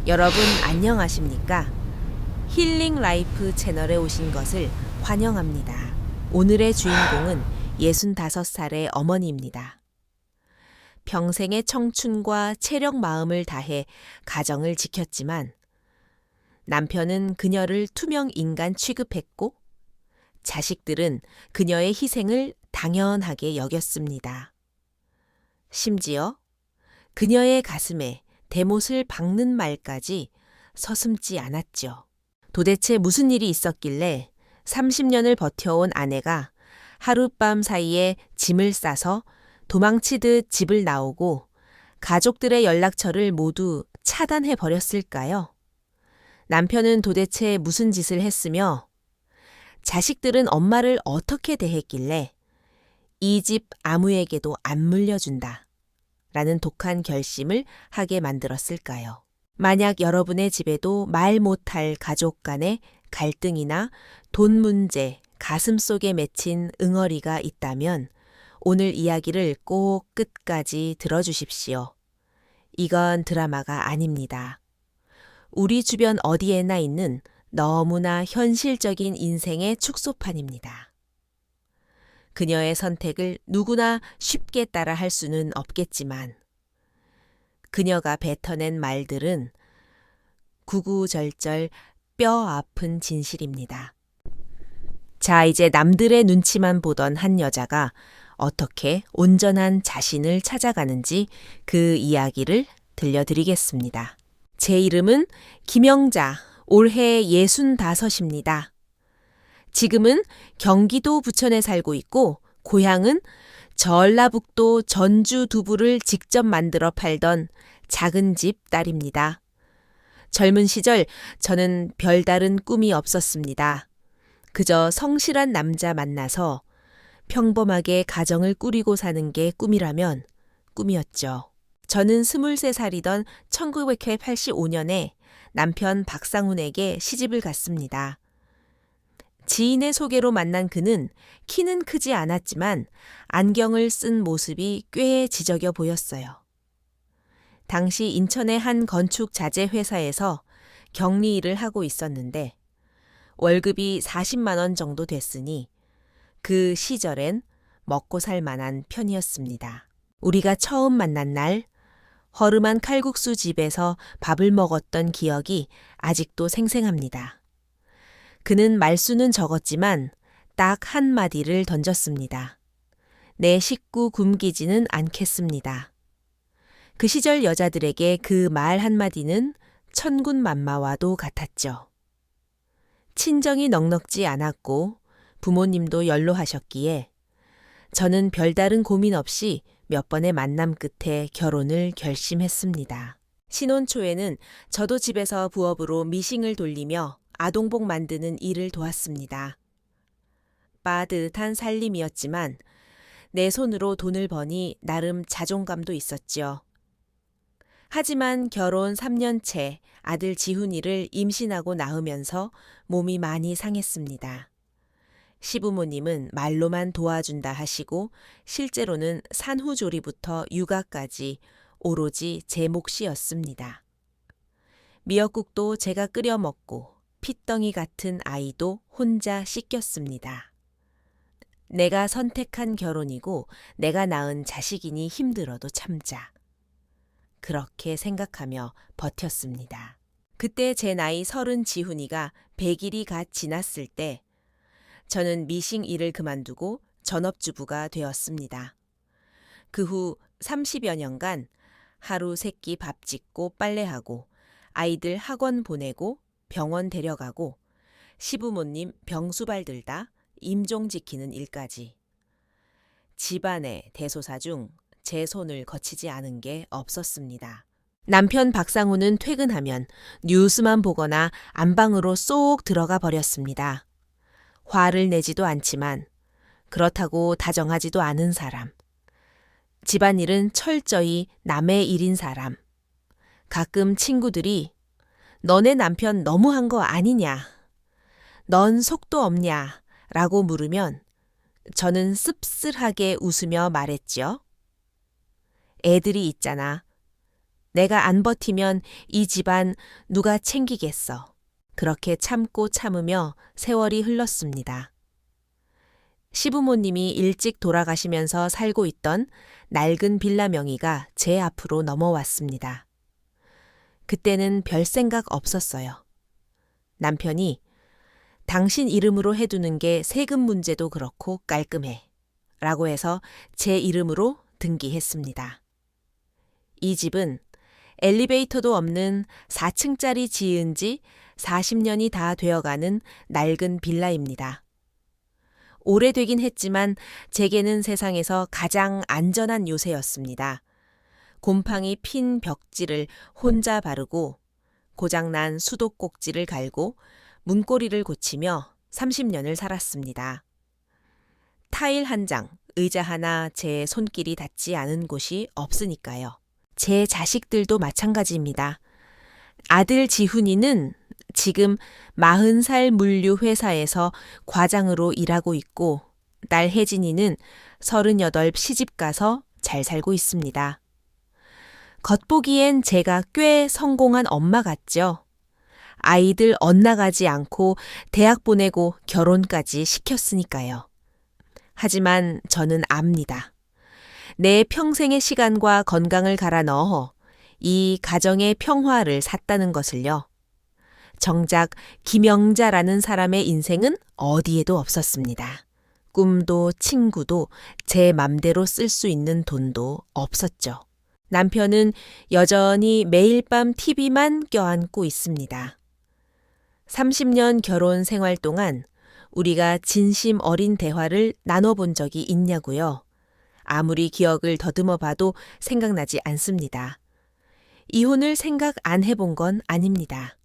여러분 안녕하십니까? 힐링 라이프 채널에 오신 것을 환영합니다. 오늘의 주인공은 65살의 어머니입니다. 평생의 청춘과 체력 마음을 다해 가정을 지켰지만 남편은 그녀를 투명 인간 취급했고 자식들은 그녀의 희생을 당연하게 여겼습니다. 심지어 그녀의 가슴에 대못을 박는 말까지 서슴지 않았죠. 도대체 무슨 일이 있었길래 30년을 버텨온 아내가 하룻밤 사이에 짐을 싸서 도망치듯 집을 나오고 가족들의 연락처를 모두 차단해 버렸을까요? 남편은 도대체 무슨 짓을 했으며 자식들은 엄마를 어떻게 대했길래 이 집 아무에게도 안 물려준다 라는 독한 결심을 하게 만들었을까요? 만약 여러분의 집에도 말 못할 가족 간의 갈등이나 돈 문제, 가슴속에 맺힌 응어리가 있다면 오늘 이야기를 꼭 끝까지 들어주십시오. 이건 드라마가 아닙니다. 우리 주변 어디에나 있는 너무나 현실적인 인생의 축소판입니다. 그녀의 선택을 누구나 쉽게 따라 할 수는 없겠지만 그녀가 뱉어낸 말들은 구구절절 뼈 아픈 진실입니다. 자, 이제 남들의 눈치만 보던 한 여자가 어떻게 온전한 자신을 찾아가는지 그 이야기를 들려드리겠습니다. 제 이름은 김영자, 올해 65입니다. 지금은 경기도 부천에 살고 있고 고향은 전라북도 전주 두부를 직접 만들어 팔던 작은 집 딸입니다. 젊은 시절 저는 별다른 꿈이 없었습니다. 그저 성실한 남자 만나서 평범하게 가정을 꾸리고 사는 게 꿈이라면 꿈이었죠. 저는 23살이던 1985년에 남편 박상훈에게 시집을 갔습니다. 지인의 소개로 만난 그는 키는 크지 않았지만 안경을 쓴 모습이 꽤 지저귀어 보였어요. 당시 인천의 한 건축 자재 회사에서 격리 일을 하고 있었는데 월급이 40만 원 정도 됐으니 그 시절엔 먹고 살 만한 편이었습니다. 우리가 처음 만난 날 허름한 칼국수 집에서 밥을 먹었던 기억이 아직도 생생합니다. 그는 말수는 적었지만 딱 한마디를 던졌습니다. 내 식구 굶기지는 않겠습니다. 그 시절 여자들에게 그 말 한마디는 천군만마와도 같았죠. 친정이 넉넉지 않았고 부모님도 연로하셨기에 저는 별다른 고민 없이 몇 번의 만남 끝에 결혼을 결심했습니다. 신혼 초에는 저도 집에서 부업으로 미싱을 돌리며 아동복 만드는 일을 도왔습니다. 빠듯한 살림이었지만 내 손으로 돈을 버니 나름 자존감도 있었죠. 하지만 결혼 3년째 아들 지훈이를 임신하고 낳으면서 몸이 많이 상했습니다. 시부모님은 말로만 도와준다 하시고 실제로는 산후조리부터 육아까지 오로지 제 몫이었습니다. 미역국도 제가 끓여 먹고 핏덩이 같은 아이도 혼자 씻겼습니다. 내가 선택한 결혼이고 내가 낳은 자식이니 힘들어도 참자. 그렇게 생각하며 버텼습니다. 그때 제 나이 30 지훈이가 100일이 갓 지났을 때 저는 미싱 일을 그만두고 전업주부가 되었습니다. 그 후 30여 년간 하루 3끼 밥 짓고 빨래하고 아이들 학원 보내고 병원 데려가고 시부모님 병수발 들다 임종 지키는 일까지. 집안의 대소사 중 제 손을 거치지 않은 게 없었습니다. 남편 박상우는 퇴근하면 뉴스만 보거나 안방으로 쏙 들어가 버렸습니다. 화를 내지도 않지만 그렇다고 다정하지도 않은 사람. 집안일은 철저히 남의 일인 사람. 가끔 친구들이 너네 남편 너무한 거 아니냐? 넌 속도 없냐? 라고 물으면 저는 씁쓸하게 웃으며 말했죠. 애들이 있잖아. 내가 안 버티면 이 집안 누가 챙기겠어. 그렇게 참고 참으며 세월이 흘렀습니다. 시부모님이 일찍 돌아가시면서 살고 있던 낡은 빌라 명의가 제 앞으로 넘어왔습니다. 그때는 별 생각 없었어요. 남편이 당신 이름으로 해두는 게 세금 문제도 그렇고 깔끔해 라고 해서 제 이름으로 등기했습니다. 이 집은 엘리베이터도 없는 4층짜리 지은 지 40년이 다 되어가는 낡은 빌라입니다. 오래되긴 했지만 제게는 세상에서 가장 안전한 요새였습니다. 곰팡이 핀 벽지를 혼자 바르고 고장난 수도꼭지를 갈고 문고리를 고치며 30년을 살았습니다. 타일 한 장, 의자 하나 제 손길이 닿지 않은 곳이 없으니까요. 제 자식들도 마찬가지입니다. 아들 지훈이는 지금 40살 물류 회사에서 과장으로 일하고 있고 딸 혜진이는 38 시집 가서 잘 살고 있습니다. 겉보기엔 제가 꽤 성공한 엄마 같죠? 아이들 엇나가지 않고 대학 보내고 결혼까지 시켰으니까요. 하지만 저는 압니다. 내 평생의 시간과 건강을 갈아 넣어 이 가정의 평화를 샀다는 것을요. 정작 김영자라는 사람의 인생은 어디에도 없었습니다. 꿈도 친구도 제 맘대로 쓸 수 있는 돈도 없었죠. 남편은 여전히 매일 밤 TV만 껴안고 있습니다. 30년 결혼 생활 동안 우리가 진심 어린 대화를 나눠본 적이 있냐고요. 아무리 기억을 더듬어 봐도 생각나지 않습니다. 이혼을 생각 안 해본 건 아닙니다.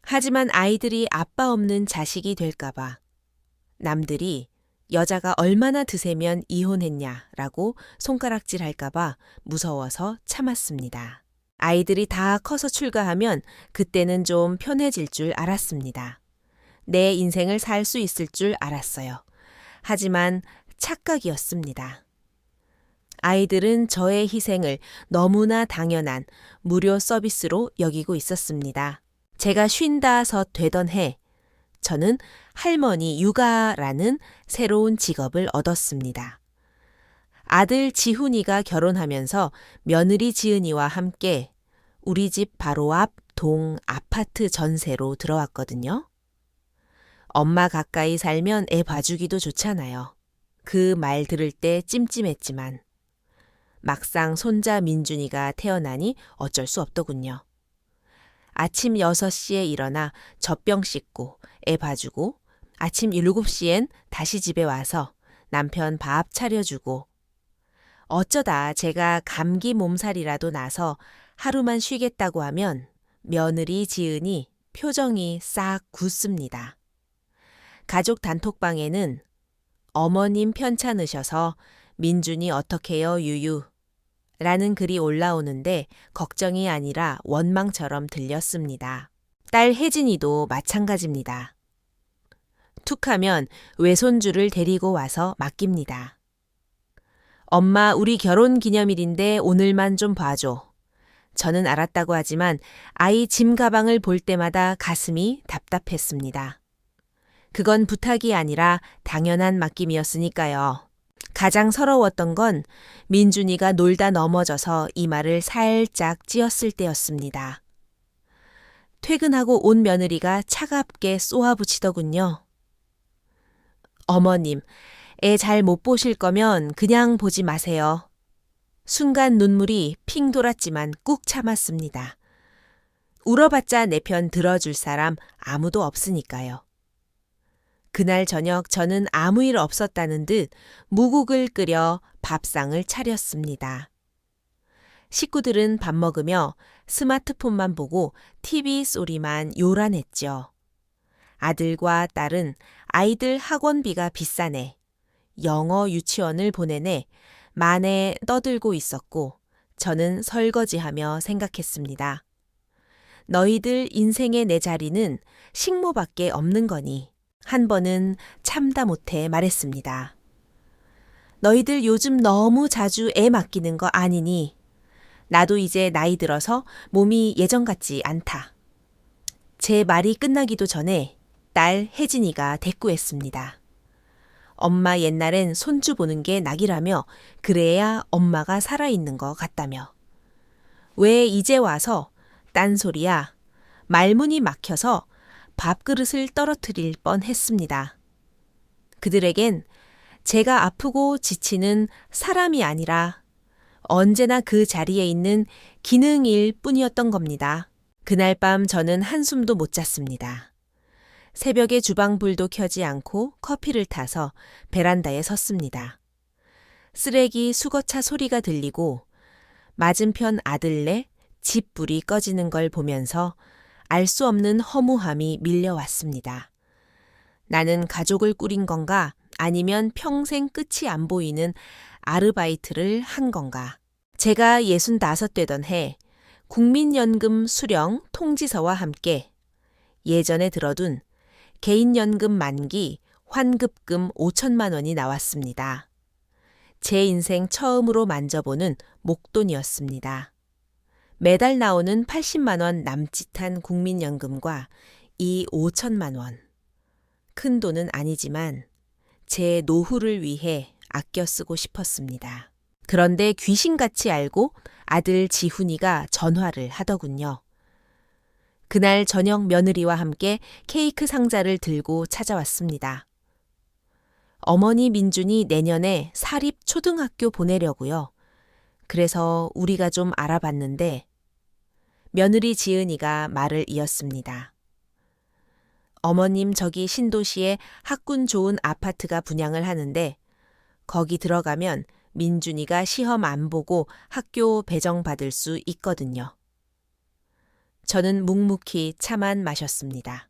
하지만 아이들이 아빠 없는 자식이 될까봐 남들이 여자가 얼마나 드세면 이혼했냐라고 손가락질 할까봐 무서워서 참았습니다. 아이들이 다 커서 출가하면 그때는 좀 편해질 줄 알았습니다. 내 인생을 살 수 있을 줄 알았어요. 하지만 착각이었습니다. 아이들은 저의 희생을 너무나 당연한 무료 서비스로 여기고 있었습니다. 제가 55 되던 해, 저는 할머니 육아라는 새로운 직업을 얻었습니다. 아들 지훈이가 결혼하면서 며느리 지은이와 함께 우리 집 바로 앞 동 아파트 전세로 들어왔거든요. 엄마 가까이 살면 애 봐주기도 좋잖아요. 그 말 들을 때 찜찜했지만 막상 손자 민준이가 태어나니 어쩔 수 없더군요. 아침 6시에 일어나 젖병 씻고 애 봐주고 아침 7시엔 다시 집에 와서 남편 밥 차려주고 어쩌다 제가 감기 몸살이라도 나서 하루만 쉬겠다고 하면 며느리 지은이 표정이 싹 굳습니다. 가족 단톡방에는 어머님 편찮으셔서 민준이 어떡해요 유유 라는 글이 올라오는데 걱정이 아니라 원망처럼 들렸습니다. 딸 혜진이도 마찬가지입니다. 툭하면 외손주를 데리고 와서 맡깁니다. 엄마 우리 결혼 기념일인데 오늘만 좀 봐줘. 저는 알았다고 하지만 아이 짐 가방을 볼 때마다 가슴이 답답했습니다. 그건 부탁이 아니라 당연한 맡김이었으니까요. 가장 서러웠던 건 민준이가 놀다 넘어져서 이마를 살짝 찧었을 때였습니다. 퇴근하고 온 며느리가 차갑게 쏘아붙이더군요. 어머님, 애 잘 못 보실 거면 그냥 보지 마세요. 순간 눈물이 핑 돌았지만 꾹 참았습니다. 울어봤자 내 편 들어줄 사람 아무도 없으니까요. 그날 저녁 저는 아무 일 없었다는 듯 무국을 끓여 밥상을 차렸습니다. 식구들은 밥 먹으며 스마트폰만 보고 TV 소리만 요란했죠. 아들과 딸은 아이들 학원비가 비싸네, 영어 유치원을 보내네, 만에 떠들고 있었고 저는 설거지하며 생각했습니다. 너희들 인생의 내 자리는 식모밖에 없는 거니 한 번은 참다 못해 말했습니다. 너희들 요즘 너무 자주 애 맡기는 거 아니니 나도 이제 나이 들어서 몸이 예전 같지 않다. 제 말이 끝나기도 전에 딸 혜진이가 대꾸했습니다. 엄마 옛날엔 손주 보는 게 낙이라며 그래야 엄마가 살아있는 것 같다며. 왜 이제 와서 딴소리야. 말문이 막혀서 밥그릇을 떨어뜨릴 뻔했습니다. 그들에겐 제가 아프고 지치는 사람이 아니라 언제나 그 자리에 있는 기능일 뿐이었던 겁니다. 그날 밤 저는 한숨도 못 잤습니다. 새벽에 주방불도 켜지 않고 커피를 타서 베란다에 섰습니다. 쓰레기 수거차 소리가 들리고 맞은편 아들네 집 불이 꺼지는 걸 보면서 알 수 없는 허무함이 밀려왔습니다. 나는 가족을 꾸린 건가 아니면 평생 끝이 안 보이는 아르바이트를 한 건가. 제가 65되던 해 국민연금 수령 통지서와 함께 예전에 들어둔 개인연금 만기 환급금 5천만 원이 나왔습니다. 제 인생 처음으로 만져보는 목돈이었습니다. 매달 나오는 80만 원 남짓한 국민연금과 이 5천만 원. 큰 돈은 아니지만 제 노후를 위해 아껴 쓰고 싶었습니다. 그런데 귀신같이 알고 아들 지훈이가 전화를 하더군요. 그날 저녁 며느리와 함께 케이크 상자를 들고 찾아왔습니다. 어머니 민준이 내년에 사립 초등학교 보내려고요. 그래서 우리가 좀 알아봤는데 며느리 지은이가 말을 이었습니다. 어머님 저기 신도시에 학군 좋은 아파트가 분양을 하는데 거기 들어가면 민준이가 시험 안 보고 학교 배정받을 수 있거든요. 저는 묵묵히 차만 마셨습니다.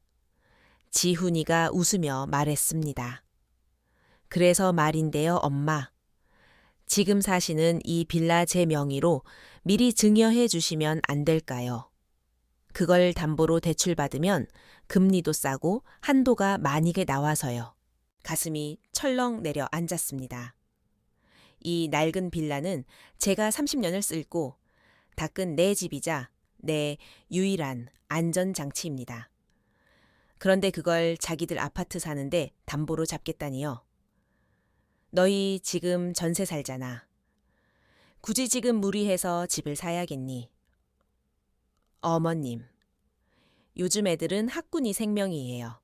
지훈이가 웃으며 말했습니다. 그래서 말인데요, 엄마. 지금 사시는 이 빌라 제 명의로 미리 증여해 주시면 안 될까요? 그걸 담보로 대출받으면 금리도 싸고 한도가 만익에 나와서요. 가슴이 철렁 내려 앉았습니다. 이 낡은 빌라는 제가 30년을 쓸고 닦은 내 집이자 내 유일한 안전장치입니다. 그런데 그걸 자기들 아파트 사는데 담보로 잡겠다니요. 너희 지금 전세 살잖아. 굳이 지금 무리해서 집을 사야겠니? 어머님, 요즘 애들은 학군이 생명이에요.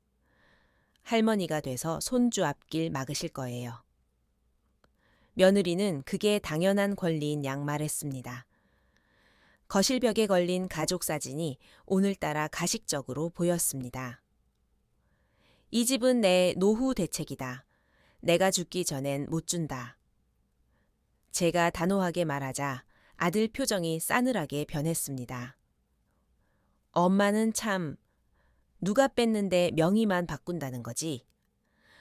할머니가 돼서 손주 앞길 막으실 거예요. 며느리는 그게 당연한 권리인 양 말했습니다. 거실벽에 걸린 가족 사진이 오늘따라 가식적으로 보였습니다. 이 집은 내 노후 대책이다. 내가 죽기 전엔 못 준다. 제가 단호하게 말하자 아들 표정이 싸늘하게 변했습니다. 엄마는 참 누가 뺐는데 명의만 바꾼다는 거지.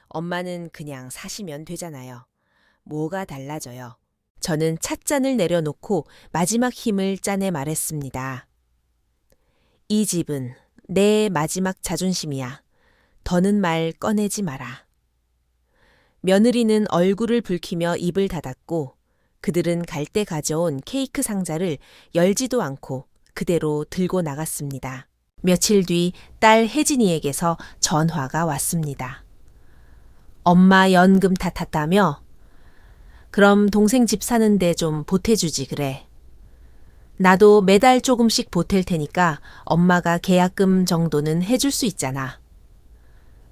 엄마는 그냥 사시면 되잖아요. 뭐가 달라져요. 저는 찻잔을 내려놓고 마지막 힘을 짜내 말했습니다. 이 집은 내 마지막 자존심이야. 더는 말 꺼내지 마라. 며느리는 얼굴을 붉히며 입을 닫았고 그들은 갈 때 가져온 케이크 상자를 열지도 않고 그대로 들고 나갔습니다. 며칠 뒤 딸 혜진이에게서 전화가 왔습니다. 엄마 연금 탓했다며? 그럼 동생 집 사는데 좀 보태주지 그래. 나도 매달 조금씩 보탤 테니까 엄마가 계약금 정도는 해줄 수 있잖아.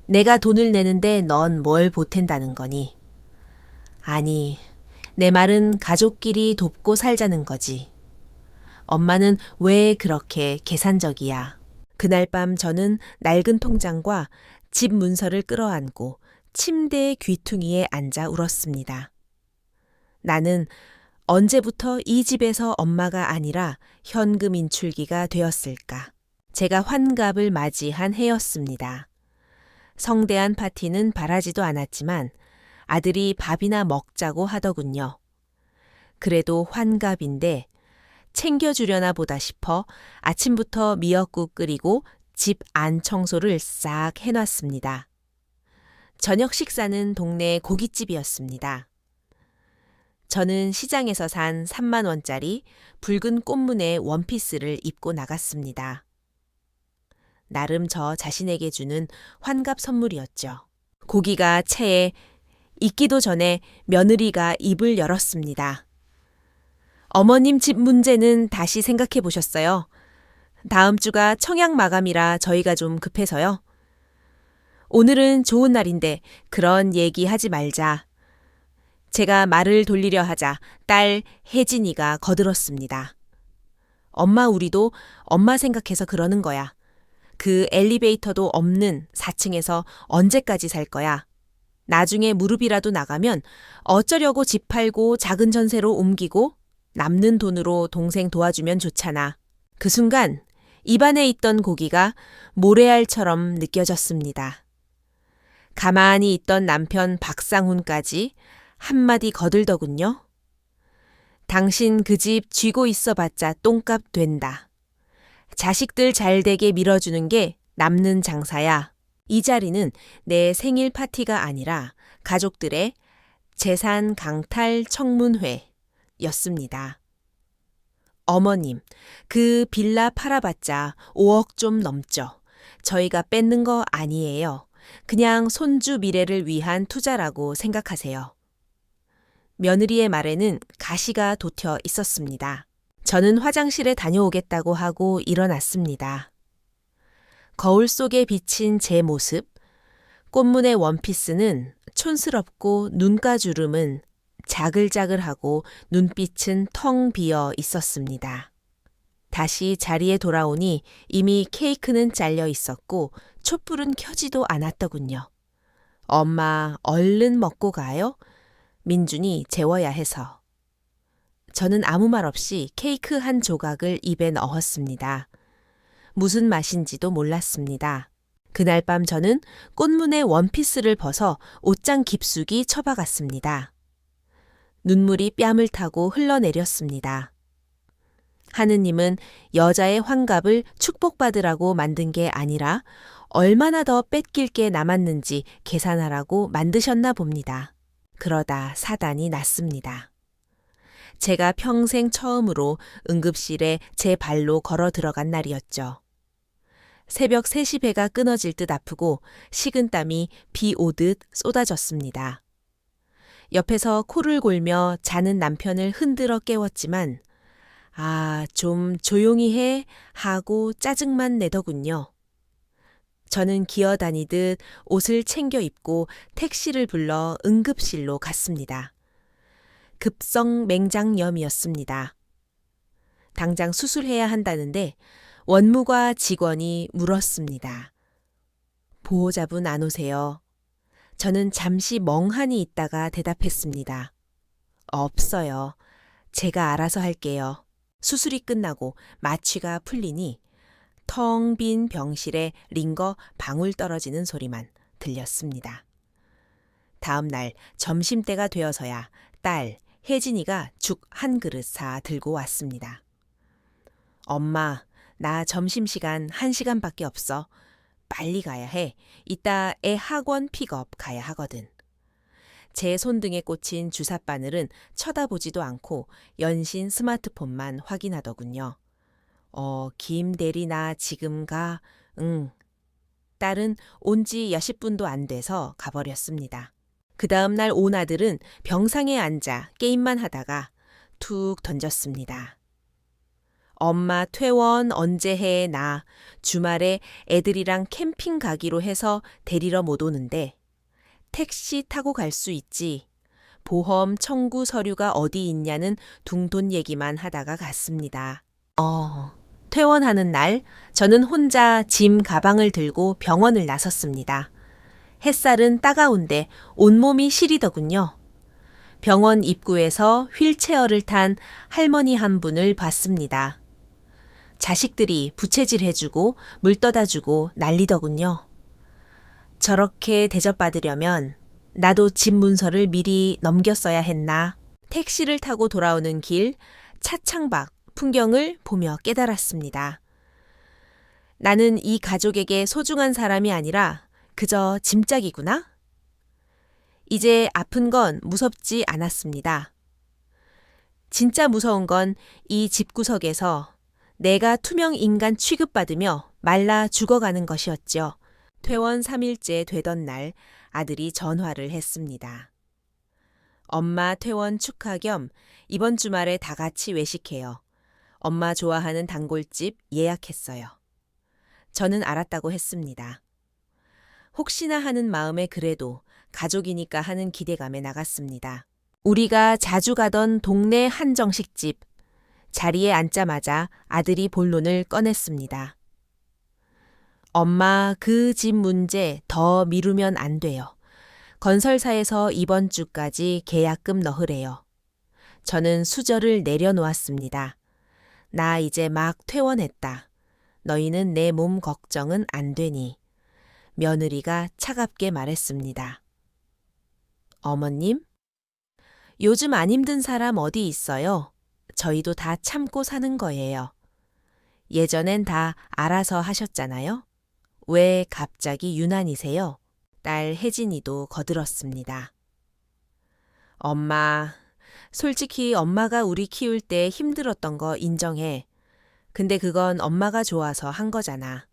내가 돈을 내는데 넌 뭘 보탠다는 거니? 아니, 내 말은 가족끼리 돕고 살자는 거지. 엄마는 왜 그렇게 계산적이야? 그날 밤 저는 낡은 통장과 집 문서를 끌어안고 침대 귀퉁이에 앉아 울었습니다. 나는 언제부터 이 집에서 엄마가 아니라 현금 인출기가 되었을까? 제가 환갑을 맞이한 해였습니다. 성대한 파티는 바라지도 않았지만 아들이 밥이나 먹자고 하더군요. 그래도 환갑인데 챙겨주려나 보다 싶어 아침부터 미역국 끓이고 집 안 청소를 싹 해놨습니다. 저녁 식사는 동네 고깃집이었습니다. 저는 시장에서 산 3만 원짜리 붉은 꽃무늬 원피스를 입고 나갔습니다. 나름 저 자신에게 주는 환갑 선물이었죠. 고기가 채에 익기도 전에 며느리가 입을 열었습니다. 어머님 집 문제는 다시 생각해 보셨어요? 다음 주가 청약 마감이라 저희가 좀 급해서요. 오늘은 좋은 날인데 그런 얘기 하지 말자. 제가 말을 돌리려 하자 딸 혜진이가 거들었습니다. 엄마, 우리도 엄마 생각해서 그러는 거야. 그 엘리베이터도 없는 4층에서 언제까지 살 거야? 나중에 무릎이라도 나가면 어쩌려고 집 팔고 작은 전세로 옮기고 남는 돈으로 동생 도와주면 좋잖아. 그 순간 입안에 있던 고기가 모래알처럼 느껴졌습니다. 가만히 있던 남편 박상훈까지 한마디 거들더군요. 당신 그 집 쥐고 있어봤자 똥값 된다. 자식들 잘되게 밀어주는 게 남는 장사야. 이 자리는 내 생일 파티가 아니라 가족들의 재산 강탈 청문회였습니다. 어머님, 그 빌라 팔아봤자 5억 좀 넘죠. 저희가 뺏는 거 아니에요. 그냥 손주 미래를 위한 투자라고 생각하세요. 며느리의 말에는 가시가 돋혀 있었습니다. 저는 화장실에 다녀오겠다고 하고 일어났습니다. 거울 속에 비친 제 모습, 꽃무늬 원피스는 촌스럽고 눈가주름은 자글자글하고 눈빛은 텅 비어 있었습니다. 다시 자리에 돌아오니 이미 케이크는 잘려 있었고 촛불은 켜지도 않았더군요. 엄마, 얼른 먹고 가요? 민준이 재워야 해서. 저는 아무 말 없이 케이크 한 조각을 입에 넣었습니다. 무슨 맛인지도 몰랐습니다. 그날 밤 저는 꽃무늬 원피스를 벗어 옷장 깊숙이 처박았습니다. 눈물이 뺨을 타고 흘러내렸습니다. 하느님은 여자의 환갑을 축복받으라고 만든 게 아니라 얼마나 더 뺏길 게 남았는지 계산하라고 만드셨나 봅니다. 그러다 사단이 났습니다. 제가 평생 처음으로 응급실에 제 발로 걸어 들어간 날이었죠. 새벽 3시 배가 끊어질 듯 아프고 식은땀이 비 오듯 쏟아졌습니다. 옆에서 코를 골며 자는 남편을 흔들어 깨웠지만 좀 조용히 해 하고 짜증만 내더군요. 저는 기어다니듯 옷을 챙겨 입고 택시를 불러 응급실로 갔습니다. 급성 맹장염이었습니다. 당장 수술해야 한다는데 원무과 직원이 물었습니다. 보호자분 안 오세요? 저는 잠시 멍하니 있다가 대답했습니다. 없어요. 제가 알아서 할게요. 수술이 끝나고 마취가 풀리니 텅 빈 병실에 링거 방울 떨어지는 소리만 들렸습니다. 다음 날 점심때가 되어서야 딸 혜진이가 죽 한 그릇 사 들고 왔습니다. 엄마, 나 점심시간 1시간밖에 없어. 빨리 가야 해. 이따 애 학원 픽업 가야 하거든. 제 손등에 꽂힌 주사바늘은 쳐다보지도 않고 연신 스마트폰만 확인하더군요. 김 대리 나 지금 가? 응. 딸은 온 지 몇십 분도 안 돼서 가버렸습니다. 그 다음 날 온 아들은 병상에 앉아 게임만 하다가 툭 던졌습니다. 엄마 퇴원 언제 해? 나 주말에 애들이랑 캠핑 가기로 해서 데리러 못 오는데 택시 타고 갈 수 있지. 보험 청구 서류가 어디 있냐는 둥돈 얘기만 하다가 갔습니다. 퇴원하는 날 저는 혼자 짐 가방을 들고 병원을 나섰습니다. 햇살은 따가운데 온몸이 시리더군요. 병원 입구에서 휠체어를 탄 할머니 한 분을 봤습니다. 자식들이 부채질 해주고 물 떠다주고 난리더군요. 저렇게 대접받으려면 나도 집 문서를 미리 넘겼어야 했나. 택시를 타고 돌아오는 길 차창밖 풍경을 보며 깨달았습니다. 나는 이 가족에게 소중한 사람이 아니라 그저 짐짝이구나. 이제 아픈 건 무섭지 않았습니다. 진짜 무서운 건 이 집구석에서 내가 투명 인간 취급받으며 말라 죽어가는 것이었죠. 퇴원 3일째 되던 날 아들이 전화를 했습니다. 엄마 퇴원 축하 겸 이번 주말에 다 같이 외식해요. 엄마 좋아하는 단골집 예약했어요. 저는 알았다고 했습니다. 혹시나 하는 마음에 그래도 가족이니까 하는 기대감에 나갔습니다. 우리가 자주 가던 동네 한정식집. 자리에 앉자마자 아들이 본론을 꺼냈습니다. 엄마, 그 집 문제 더 미루면 안 돼요. 건설사에서 이번 주까지 계약금 넣으래요. 저는 수저를 내려놓았습니다. 나 이제 막 퇴원했다. 너희는 내 몸 걱정은 안 되니. 며느리가 차갑게 말했습니다. 어머님? 요즘 안 힘든 사람 어디 있어요? 저희도 다 참고 사는 거예요. 예전엔 다 알아서 하셨잖아요? 왜 갑자기 유난이세요? 딸 혜진이도 거들었습니다. 엄마, 솔직히 엄마가 우리 키울 때 힘들었던 거 인정해. 근데 그건 엄마가 좋아서 한 거잖아.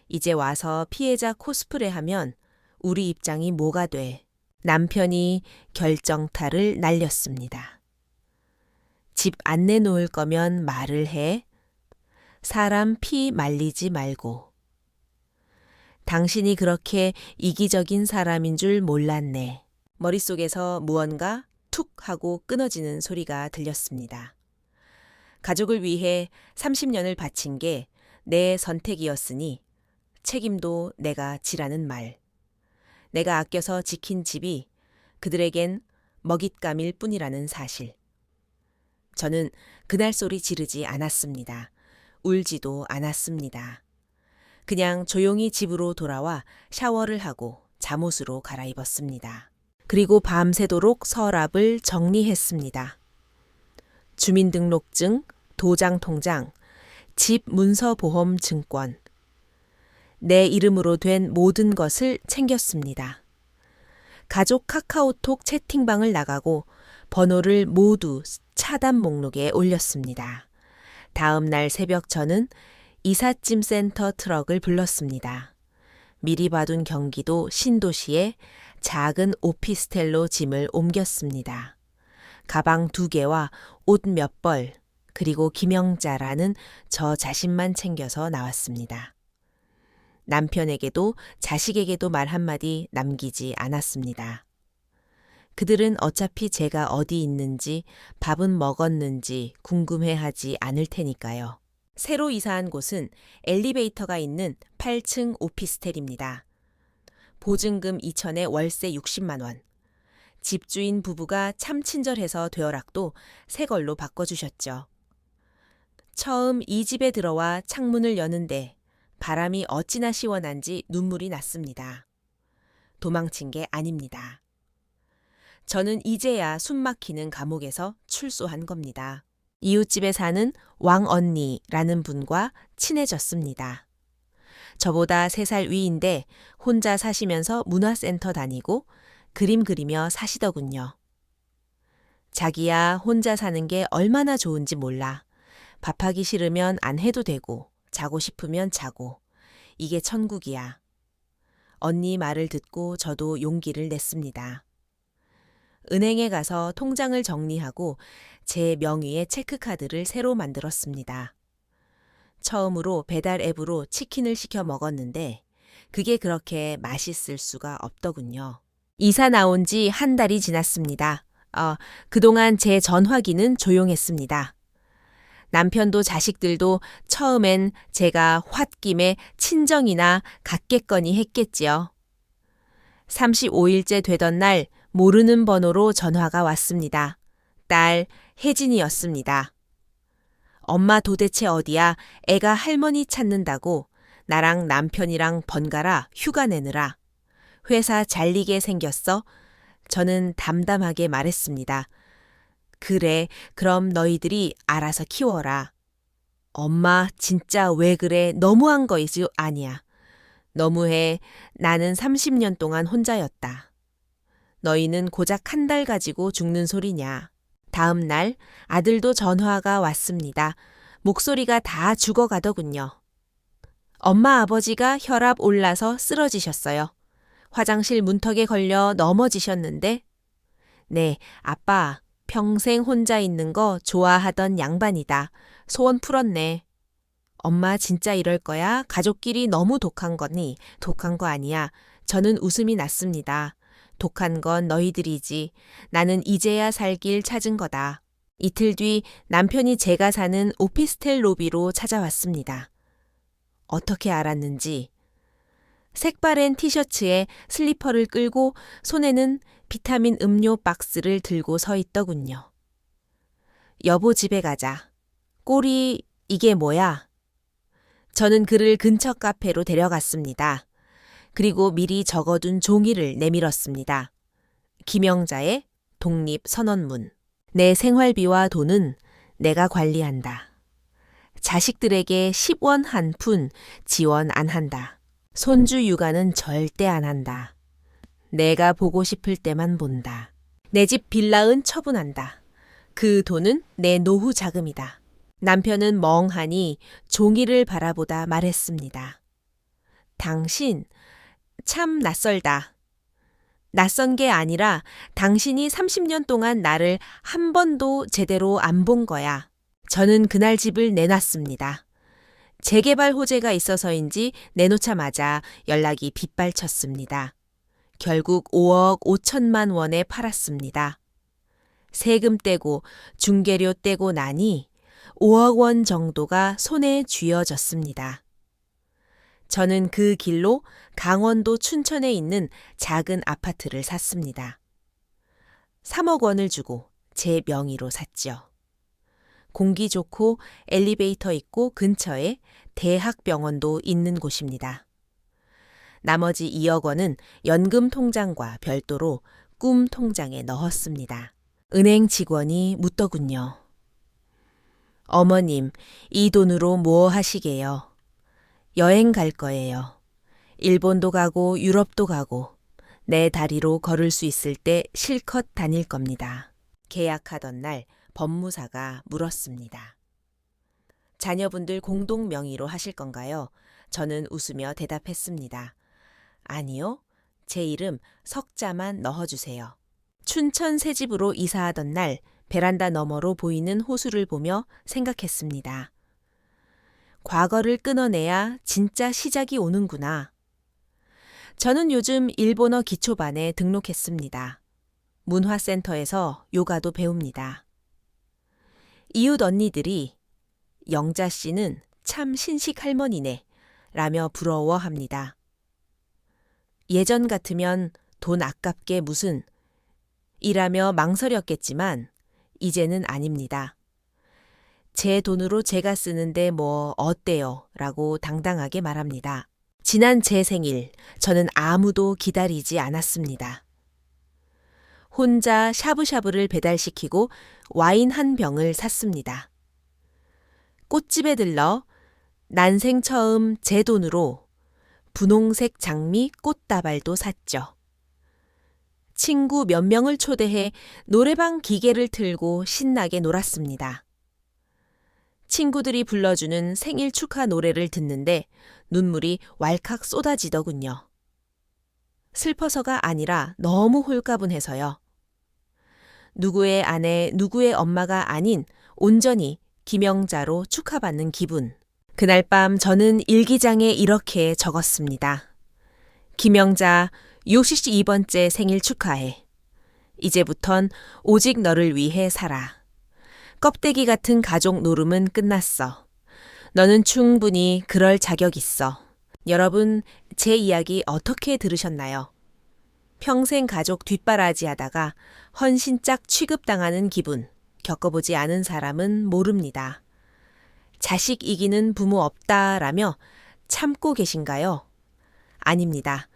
이제 와서 피해자 코스프레 하면 우리 입장이 뭐가 돼? 남편이 결정타를 날렸습니다. 집 안 내놓을 거면 말을 해. 사람 피 말리지 말고. 당신이 그렇게 이기적인 사람인 줄 몰랐네. 머릿속에서 무언가 툭 하고 끊어지는 소리가 들렸습니다. 가족을 위해 30년을 바친 게 내 선택이었으니 책임도 내가 지라는 말. 내가 아껴서 지킨 집이 그들에겐 먹잇감일 뿐이라는 사실. 저는 그날 소리 지르지 않았습니다. 울지도 않았습니다. 그냥 조용히 집으로 돌아와 샤워를 하고 잠옷으로 갈아입었습니다. 그리고 밤새도록 서랍을 정리했습니다. 주민등록증, 도장통장, 집 문서보험 증권. 내 이름으로 된 모든 것을 챙겼습니다. 가족 카카오톡 채팅방을 나가고 번호를 모두 차단 목록에 올렸습니다. 다음 날 새벽 저는 이삿짐 센터 트럭을 불렀습니다. 미리 봐둔 경기도 신도시에 작은 오피스텔로 짐을 옮겼습니다. 가방 2개와 옷 몇 벌, 그리고 김영자라는 저 자신만 챙겨서 나왔습니다. 남편에게도 자식에게도 말 한마디 남기지 않았습니다. 그들은 어차피 제가 어디 있는지 밥은 먹었는지 궁금해하지 않을 테니까요. 새로 이사한 곳은 엘리베이터가 있는 8층 오피스텔입니다. 보증금 2천에 월세 60만 원. 집주인 부부가 참 친절해서 되어락도 새 걸로 바꿔주셨죠. 처음 이 집에 들어와 창문을 여는데 바람이 어찌나 시원한지 눈물이 났습니다. 도망친 게 아닙니다. 저는 이제야 숨막히는 감옥에서 출소한 겁니다. 이웃집에 사는 왕언니라는 분과 친해졌습니다. 저보다 3살 위인데 혼자 사시면서 문화센터 다니고 그림 그리며 사시더군요. 자기야 혼자 사는 게 얼마나 좋은지 몰라. 밥하기 싫으면 안 해도 되고 자고 싶으면 자고. 이게 천국이야. 언니 말을 듣고 저도 용기를 냈습니다. 은행에 가서 통장을 정리하고 제 명의의 체크카드를 새로 만들었습니다. 처음으로 배달 앱으로 치킨을 시켜 먹었는데 그게 그렇게 맛있을 수가 없더군요. 이사 나온 지 1달이 지났습니다. 그동안 제 전화기는 조용했습니다. 남편도 자식들도 처음엔 제가 홧김에 친정이나 갔겠거니 했겠지요. 35일째 되던 날 모르는 번호로 전화가 왔습니다. 딸 혜진이었습니다. 엄마 도대체 어디야? 애가 할머니 찾는다고 나랑 남편이랑 번갈아 휴가 내느라. 회사 잘리게 생겼어? 저는 담담하게 말했습니다. 그래, 그럼 너희들이 알아서 키워라. 엄마, 진짜 왜 그래? 너무한 거이지 아니야. 너무해. 나는 30년 동안 혼자였다. 너희는 고작 1달 가지고 죽는 소리냐. 다음 날 아들도 전화가 왔습니다. 목소리가 다 죽어가더군요. 엄마 아버지가 혈압 올라서 쓰러지셨어요. 화장실 문턱에 걸려 넘어지셨는데, 네, 아빠, 평생 혼자 있는 거 좋아하던 양반이다. 소원 풀었네. 엄마 진짜 이럴 거야? 가족끼리 너무 독한 거니? 독한 거 아니야. 저는 웃음이 났습니다. 독한 건 너희들이지. 나는 이제야 살 길 찾은 거다. 이틀 뒤 남편이 제가 사는 오피스텔 로비로 찾아왔습니다. 어떻게 알았는지 색바랜 티셔츠에 슬리퍼를 끌고 손에는 비타민 음료 박스를 들고 서 있더군요. 여보 집에 가자. 꼬리 이게 뭐야? 저는 그를 근처 카페로 데려갔습니다. 그리고 미리 적어둔 종이를 내밀었습니다. 김영자의 독립선언문. 내 생활비와 돈은 내가 관리한다. 자식들에게 10원 한 푼 지원 안 한다. 손주 육아는 절대 안 한다. 내가 보고 싶을 때만 본다. 내 집 빌라은 처분한다. 그 돈은 내 노후 자금이다. 남편은 멍하니 종이를 바라보다 말했습니다. 당신 참 낯설다. 낯선 게 아니라 당신이 30년 동안 나를 한 번도 제대로 안 본 거야. 저는 그날 집을 내놨습니다. 재개발 호재가 있어서인지 내놓자마자 연락이 빗발쳤습니다. 결국 5억 5천만 원에 팔았습니다. 세금 떼고 중개료 떼고 나니 5억 원 정도가 손에 쥐어졌습니다. 저는 그 길로 강원도 춘천에 있는 작은 아파트를 샀습니다. 3억 원을 주고 제 명의로 샀죠. 공기 좋고 엘리베이터 있고 근처에 대학병원도 있는 곳입니다. 나머지 2억 원은 연금 통장과 별도로 꿈 통장에 넣었습니다. 은행 직원이 묻더군요. 어머님, 이 돈으로 뭐 하시게요? 여행 갈 거예요. 일본도 가고 유럽도 가고 내 다리로 걸을 수 있을 때 실컷 다닐 겁니다. 계약하던 날 법무사가 물었습니다. 자녀분들 공동 명의로 하실 건가요? 저는 웃으며 대답했습니다. 아니요. 제 이름 석자만 넣어주세요. 춘천 새 집으로 이사하던 날 베란다 너머로 보이는 호수를 보며 생각했습니다. 과거를 끊어내야 진짜 시작이 오는구나. 저는 요즘 일본어 기초반에 등록했습니다. 문화센터에서 요가도 배웁니다. 이웃 언니들이 영자 씨는 참 신식 할머니네 라며 부러워합니다. 예전 같으면 돈 아깝게 무슨 이라며 망설였겠지만 이제는 아닙니다. 제 돈으로 제가 쓰는데 뭐 어때요? 라고 당당하게 말합니다. 지난 제 생일 저는 아무도 기다리지 않았습니다. 혼자 샤브샤브를 배달시키고 와인 한 병을 샀습니다. 꽃집에 들러 난생 처음 제 돈으로 분홍색 장미 꽃다발도 샀죠. 친구 몇 명을 초대해 노래방 기계를 틀고 신나게 놀았습니다. 친구들이 불러주는 생일 축하 노래를 듣는데 눈물이 왈칵 쏟아지더군요. 슬퍼서가 아니라 너무 홀가분해서요. 누구의 아내, 누구의 엄마가 아닌 온전히 김영자로 축하받는 기분. 그날 밤 저는 일기장에 이렇게 적었습니다. 김영자 62번째 생일 축하해. 이제부턴 오직 너를 위해 살아. 껍데기 같은 가족 노름은 끝났어. 너는 충분히 그럴 자격 있어. 여러분, 제 이야기 어떻게 들으셨나요? 평생 가족 뒷바라지 하다가 헌신짝 취급당하는 기분 겪어보지 않은 사람은 모릅니다. 자식 이기는 부모 없다라며 참고 계신가요? 아닙니다.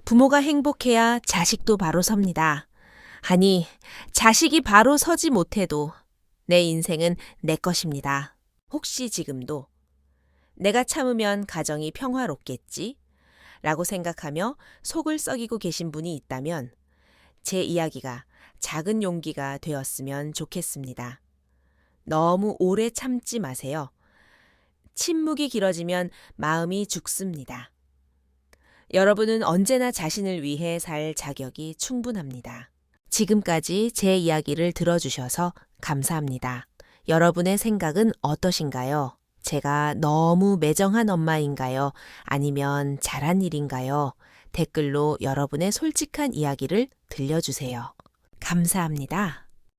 부모가 행복해야 자식도 바로 섭니다. 아니, 자식이 바로 서지 못해도 내 인생은 내 것입니다. 혹시 지금도 내가 참으면 가정이 평화롭겠지? 라고 생각하며 속을 썩이고 계신 분이 있다면 제 이야기가 작은 용기가 되었으면 좋겠습니다. 너무 오래 참지 마세요. 침묵이 길어지면 마음이 죽습니다. 여러분은 언제나 자신을 위해 살 자격이 충분합니다. 지금까지 제 이야기를 들어주셔서 감사합니다. 여러분의 생각은 어떠신가요? 제가 너무 매정한 엄마인가요? 아니면 잘한 일인가요? 댓글로 여러분의 솔직한 이야기를 들려주세요. 감사합니다.